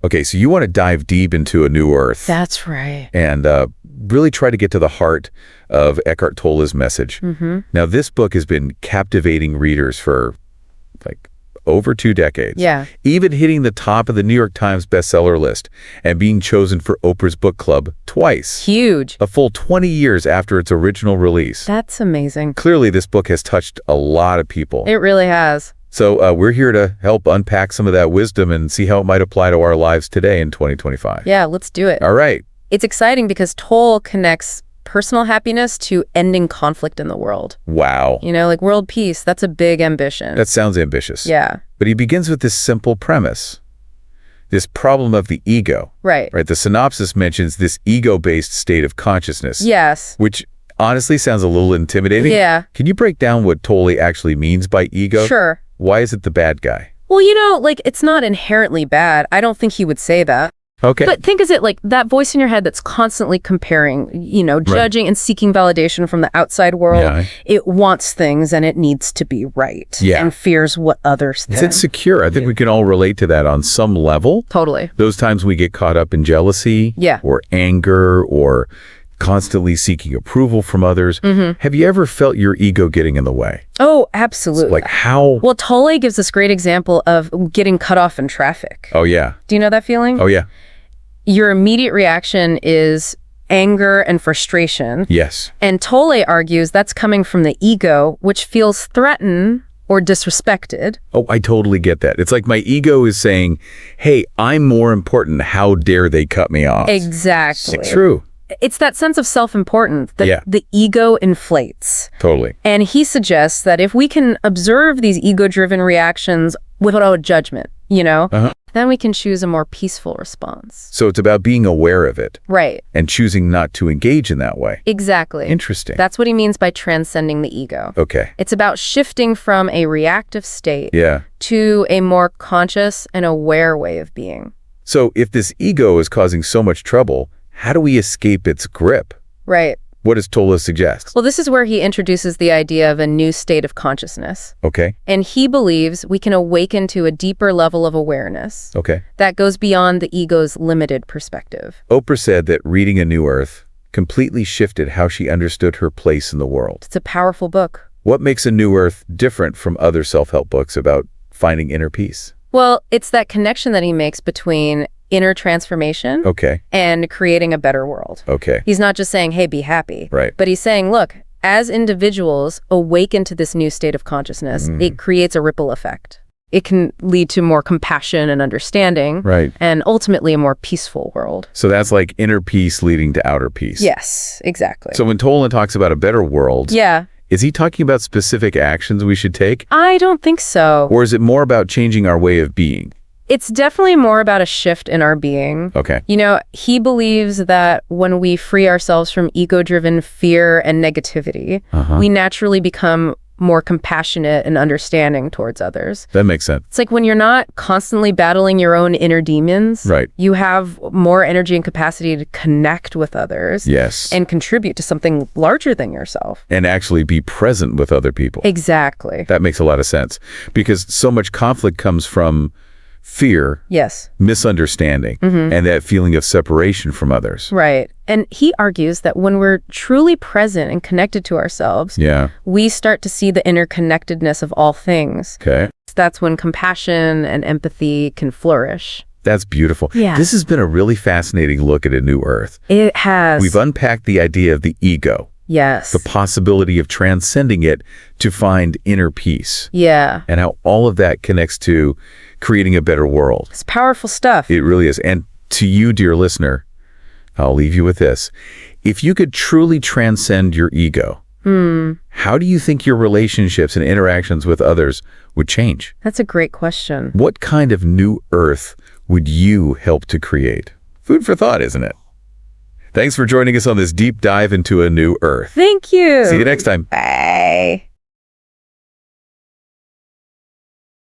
Okay, so you want to dive deep into A New Earth. That's right. And really try to get to the heart of Eckhart Tolle's message. Now, this book has been captivating readers for like over 2 decades. Yeah. Even hitting the top of the New York Times bestseller list and being chosen for Oprah's book club twice. Huge. A full 20 years after its original release. That's amazing. Clearly, this book has touched a lot of people. It really has. So we're here to help unpack some of that wisdom and see how it might apply to our lives today in 2025. Yeah, let's do it. All right. It's exciting because Tolle connects personal happiness to ending conflict in the world. Wow. You know, like world peace, that's a big ambition. That sounds ambitious. Yeah. But he begins with this simple premise. This problem of the ego. Right. Right. The synopsis mentions this ego-based state of consciousness. Yes. Which honestly sounds a little intimidating. Yeah. Can you break down what Tolle actually means by ego? Sure. Why is it the bad guy? Well, you know, like it's not inherently bad. I don't think he would say that. Okay. But think of it like that voice in your head that's constantly comparing, you know, judging and seeking validation from the outside world. Yeah. It wants things and it needs to be right. Yeah. And fears what others think. It's insecure. I think we can all relate to that on some level. Totally. Those times we get caught up in jealousy. Yeah. Or anger or constantly seeking approval from others. Have you ever felt your ego getting in the way? Oh, absolutely. Like how? Well, Tolle gives this great example of getting cut off in traffic. Oh, yeah. Do you know that feeling? Oh, yeah. Your immediate reaction is anger and frustration. Yes. And Tolle argues that's coming from the ego, which feels threatened or disrespected. Oh, I totally get that. It's like my ego is saying, hey, I'm more important. How dare they cut me off? Exactly. It's true. It's that sense of self-importance that the ego inflates. Totally. And he suggests that if we can observe these ego-driven reactions without judgment, you know, then we can choose a more peaceful response. So it's about being aware of it. Right. And choosing not to engage in that way. Exactly. Interesting. That's what he means by transcending the ego. Okay. It's about shifting from a reactive state Yeah. to a more conscious and aware way of being. So if this ego is causing so much trouble, how do we escape its grip? Right. What does Tolle suggest? Well, this is where he introduces the idea of a new state of consciousness. Okay. And he believes we can awaken to a deeper level of awareness Okay. that goes beyond the ego's limited perspective. Oprah said that reading A New Earth completely shifted how she understood her place in the world. It's a powerful book. What makes A New Earth different from other self-help books about finding inner peace? Well, it's that connection that he makes between inner transformation and creating a better world. Okay. He's not just saying, hey, be happy. Right. But he's saying, look, as individuals awaken to this new state of consciousness, it creates a ripple effect. It can lead to more compassion and understanding. Right. And ultimately a more peaceful world. So that's like inner peace leading to outer peace. Yes, exactly. So when Tolle talks about a better world, is he talking about specific actions we should take? I don't think so. Or is it more about changing our way of being? It's definitely more about a shift in our being. Okay. You know, he believes that when we free ourselves from ego-driven fear and negativity, we naturally become more compassionate and understanding towards others. That makes sense. It's like when you're not constantly battling your own inner demons, you have more energy and capacity to connect with others. Yes. And contribute to something larger than yourself. And actually be present with other people. Exactly. That makes a lot of sense. Because so much conflict comes from fear, misunderstanding, and that feeling of separation from others. Right. And he argues that when we're truly present and connected to ourselves, we start to see the interconnectedness of all things. Okay. That's when compassion and empathy can flourish. That's beautiful. Yeah. This has been a really fascinating look at A New Earth. It has. We've unpacked the idea of the ego. Yes. The possibility of transcending it to find inner peace. Yeah. And how all of that connects to creating a better world. It's powerful stuff. It really is. And to you, dear listener, I'll leave you with this. If you could truly transcend your ego, how do you think your relationships and interactions with others would change? That's a great question. What kind of new earth would you help to create? Food for thought, isn't it? Thanks for joining us on this deep dive into A New Earth. Thank you. See you next time. Bye.